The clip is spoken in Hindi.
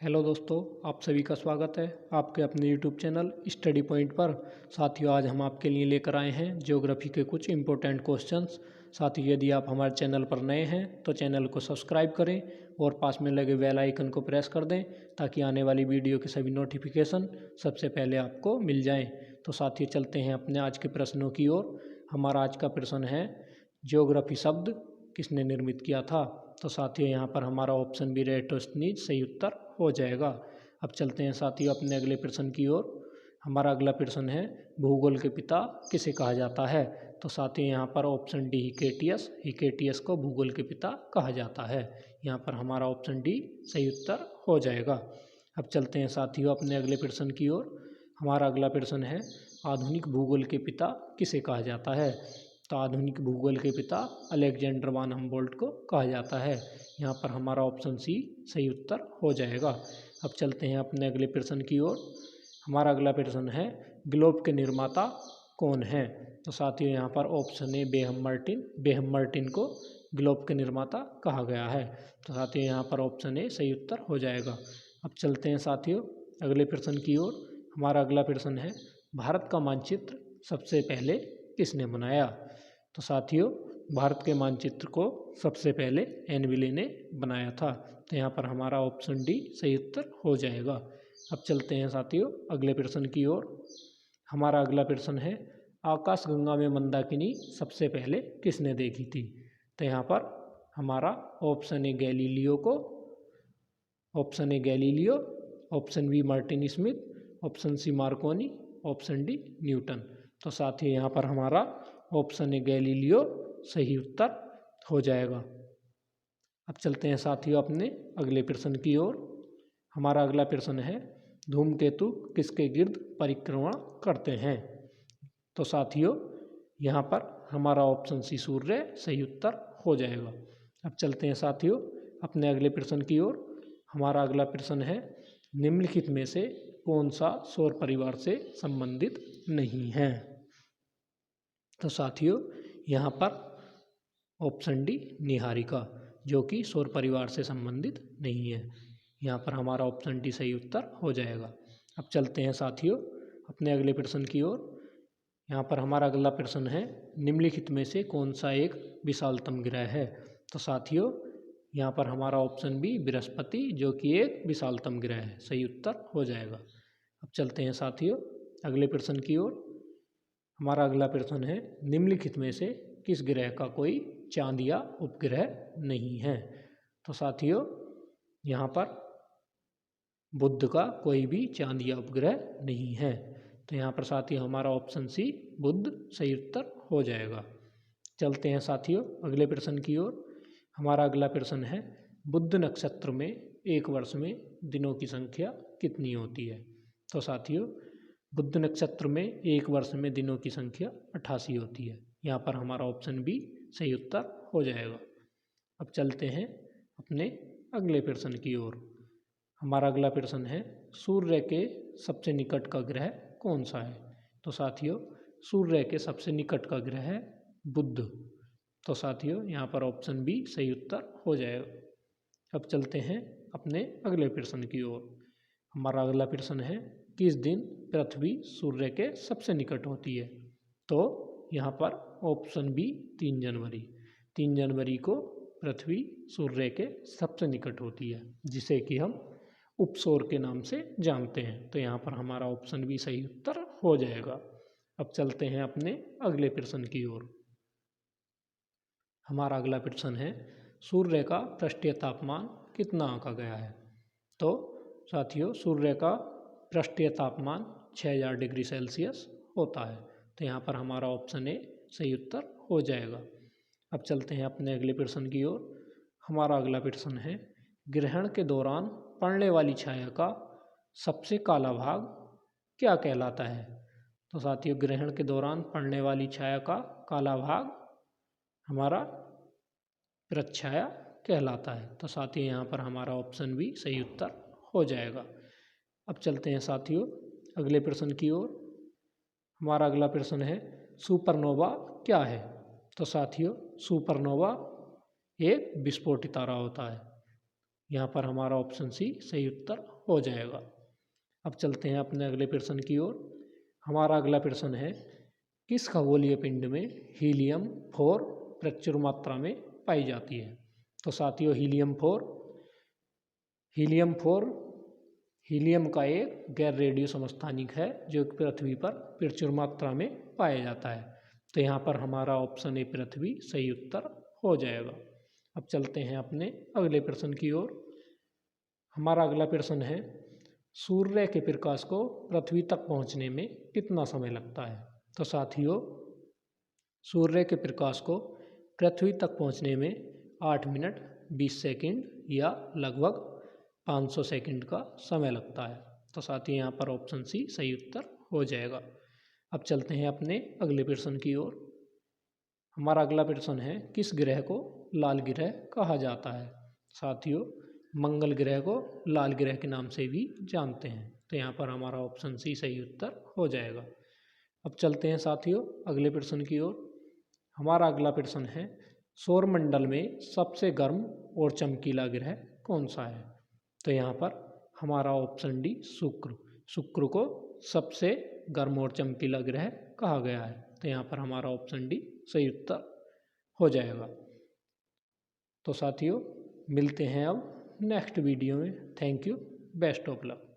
हेलो दोस्तों, आप सभी का स्वागत है आपके अपने यूट्यूब चैनल स्टडी पॉइंट पर। साथियों, आज हम आपके लिए लेकर आए हैं ज्योग्राफी के कुछ इम्पोर्टेंट क्वेश्चंस। साथियों, यदि आप हमारे चैनल पर नए हैं तो चैनल को सब्सक्राइब करें और पास में लगे बेल आइकन को प्रेस कर दें ताकि आने वाली वीडियो के सभी नोटिफिकेशन सबसे पहले आपको मिल जाएं। तो साथियों, चलते हैं अपने आज के प्रश्नों की ओर। हमारा आज का प्रश्न है, ज्योग्राफी शब्द किसने निर्मित किया था। तो साथियों, यहाँ पर हमारा ऑप्शन बी एराटोस्थेनीज सही उत्तर हो जाएगा। अब चलते हैं साथियों अपने अगले प्रश्न की ओर। हमारा अगला प्रश्न है, भूगोल के पिता किसे कहा जाता है। तो साथियों, यहाँ पर ऑप्शन डी हिकेटियस को भूगोल के पिता कहा जाता है। यहाँ पर हमारा ऑप्शन डी सही उत्तर हो जाएगा। अब चलते हैं साथियों अपने अगले प्रश्न की ओर। हमारा अगला प्रश्न है, आधुनिक भूगोल के पिता किसे कहा जाता है। तो आधुनिक भूगोल के पिता अलेक्जेंडर वान हमबोल्ट को कहा जाता है। यहाँ पर हमारा ऑप्शन सी सही उत्तर हो जाएगा। अब चलते हैं अपने अगले प्रश्न की ओर। हमारा अगला प्रश्न है, ग्लोब के निर्माता कौन है। तो साथियों, यहाँ पर ऑप्शन ए बेहम मार्टिन को ग्लोब के निर्माता कहा गया है। तो साथियों, यहाँ पर ऑप्शन ए सही उत्तर हो जाएगा। अब चलते हैं साथियों अगले प्रश्न की ओर। हमारा अगला प्रश्न है, भारत का मानचित्र सबसे पहले किसने बनाया। तो साथियों, भारत के मानचित्र को सबसे पहले एनविले ने बनाया था। तो यहाँ पर हमारा ऑप्शन डी सही उत्तर हो जाएगा। अब चलते हैं साथियों अगले प्रश्न की ओर। हमारा अगला प्रश्न है, आकाशगंगा में मंदाकिनी सबसे पहले किसने देखी थी। तो यहाँ पर हमारा option A Galileo, option B Martin Smith, option C Marconi, option D Newton. तो साथियों, यहाँ पर हमारा ऑप्शन ए गैलीलियो सही उत्तर हो जाएगा। अब चलते हैं साथियों अपने अगले प्रश्न की ओर। हमारा अगला प्रश्न है, धूमकेतु किसके गिर्द परिक्रमा करते हैं। तो साथियों, यहाँ पर हमारा ऑप्शन सी सूर्य सही उत्तर हो जाएगा। अब चलते हैं साथियों अपने अगले प्रश्न की ओर। हमारा अगला प्रश्न है, निम्नलिखित में से कौन सा सौर परिवार से संबंधित नहीं है। तो साथियों, यहाँ पर ऑप्शन डी निहारिका, जो कि सौर परिवार से संबंधित नहीं है। यहाँ पर हमारा ऑप्शन डी सही उत्तर हो जाएगा। अब चलते हैं साथियों अपने अगले प्रश्न की ओर। यहाँ पर हमारा अगला प्रश्न है, निम्नलिखित में से कौन सा एक विशालतम ग्रह है। तो साथियों, यहाँ पर हमारा ऑप्शन बी बृहस्पति, जो कि एक विशालतम ग्रह है, सही उत्तर हो जाएगा। अब चलते हैं साथियों अगले प्रश्न की ओर। हमारा अगला प्रश्न है, निम्नलिखित में से किस ग्रह का कोई चांद या उपग्रह नहीं है। तो साथियों, यहाँ पर बुध का कोई भी चांद या उपग्रह नहीं है। तो यहाँ पर साथियों हमारा ऑप्शन सी बुध सही उत्तर हो जाएगा। चलते हैं साथियों अगले प्रश्न की ओर। हमारा अगला प्रश्न है, बुध नक्षत्र में एक वर्ष में दिनों की संख्या कितनी होती है। तो साथियों, बुध नक्षत्र में एक वर्ष में दिनों की संख्या 88 होती है। यहाँ पर हमारा ऑप्शन बी सही उत्तर हो जाएगा। अब चलते हैं अपने अगले प्रश्न की ओर। हमारा अगला प्रश्न है, सूर्य के सबसे निकट का ग्रह कौन सा है। तो साथियों, सूर्य के सबसे निकट का ग्रह है बुध। तो साथियों, यहाँ पर ऑप्शन बी सही उत्तर हो जाएगा। अब चलते हैं अपने अगले प्रश्न की ओर। हमारा अगला प्रश्न है, किस दिन पृथ्वी सूर्य के सबसे निकट होती है। तो यहाँ पर ऑप्शन बी 3 जनवरी को पृथ्वी सूर्य के सबसे निकट होती है, जिसे कि हम उपसौर के नाम से जानते हैं। तो यहाँ पर हमारा ऑप्शन बी सही उत्तर हो जाएगा। अब चलते हैं अपने अगले प्रश्न की ओर। हमारा अगला प्रश्न है, सूर्य का पृष्ठीय तापमान कितना आंका गया है। तो साथियों, सूर्य का पृष्ठीय तापमान 6000 डिग्री सेल्सियस होता है। तो यहाँ पर हमारा ऑप्शन ए सही उत्तर हो जाएगा। अब चलते हैं अपने अगले प्रश्न की ओर। हमारा अगला प्रश्न है, ग्रहण के दौरान पड़ने वाली छाया का सबसे काला भाग क्या कहलाता है। तो साथियों, ग्रहण के दौरान पड़ने वाली छाया का काला भाग हमारा प्रच्छाया कहलाता है। तो साथियों, यहाँ पर हमारा ऑप्शन बी सही उत्तर हो जाएगा। अब चलते हैं साथियों अगले प्रश्न की ओर। हमारा अगला प्रश्न है, सुपरनोवा क्या है। तो साथियों, सुपरनोवा एक विस्फोटित तारा होता है। यहाँ पर हमारा ऑप्शन सी सही उत्तर हो जाएगा। अब चलते हैं अपने अगले प्रश्न की ओर। हमारा अगला प्रश्न है, किस खगोलीय पिंड में हीलियम 4 प्रचुर मात्रा में पाई जाती है? तो साथियों हीलियम का एक गैर रेडियो समस्थानिक है जो पृथ्वी पर प्रचुर मात्रा में पाया जाता है। तो यहाँ पर हमारा ऑप्शन ए पृथ्वी सही उत्तर हो जाएगा। अब चलते हैं अपने अगले प्रश्न की ओर। हमारा अगला प्रश्न है, सूर्य के प्रकाश को पृथ्वी तक पहुँचने में कितना समय लगता है? तो साथियों, सूर्य के प्रकाश को पृथ्वी तक पहुँचने में 8 मिनट 20 सेकंड या लगभग 500 सेकंड का समय लगता है। तो साथियों, यहाँ पर ऑप्शन सी सही उत्तर हो जाएगा। अब चलते हैं अपने अगले प्रश्न की ओर। हमारा अगला प्रश्न है, किस ग्रह को लाल ग्रह कहा जाता है? साथियों, मंगल ग्रह को लाल ग्रह के नाम से भी जानते हैं। तो यहाँ पर हमारा ऑप्शन सी सही उत्तर हो जाएगा। अब चलते हैं साथियों अगले प्रश्न की ओर। हमारा अगला प्रश्न है, सौरमंडल में सबसे गर्म और चमकीला ग्रह कौन सा है? तो यहाँ पर हमारा ऑप्शन डी शुक्र को सबसे गर्म और चमकीला ग्रह कहा गया है। तो यहाँ पर हमारा ऑप्शन डी सही उत्तर हो जाएगा। तो साथियों, मिलते हैं अब नेक्स्ट वीडियो में। Thank you, best of luck.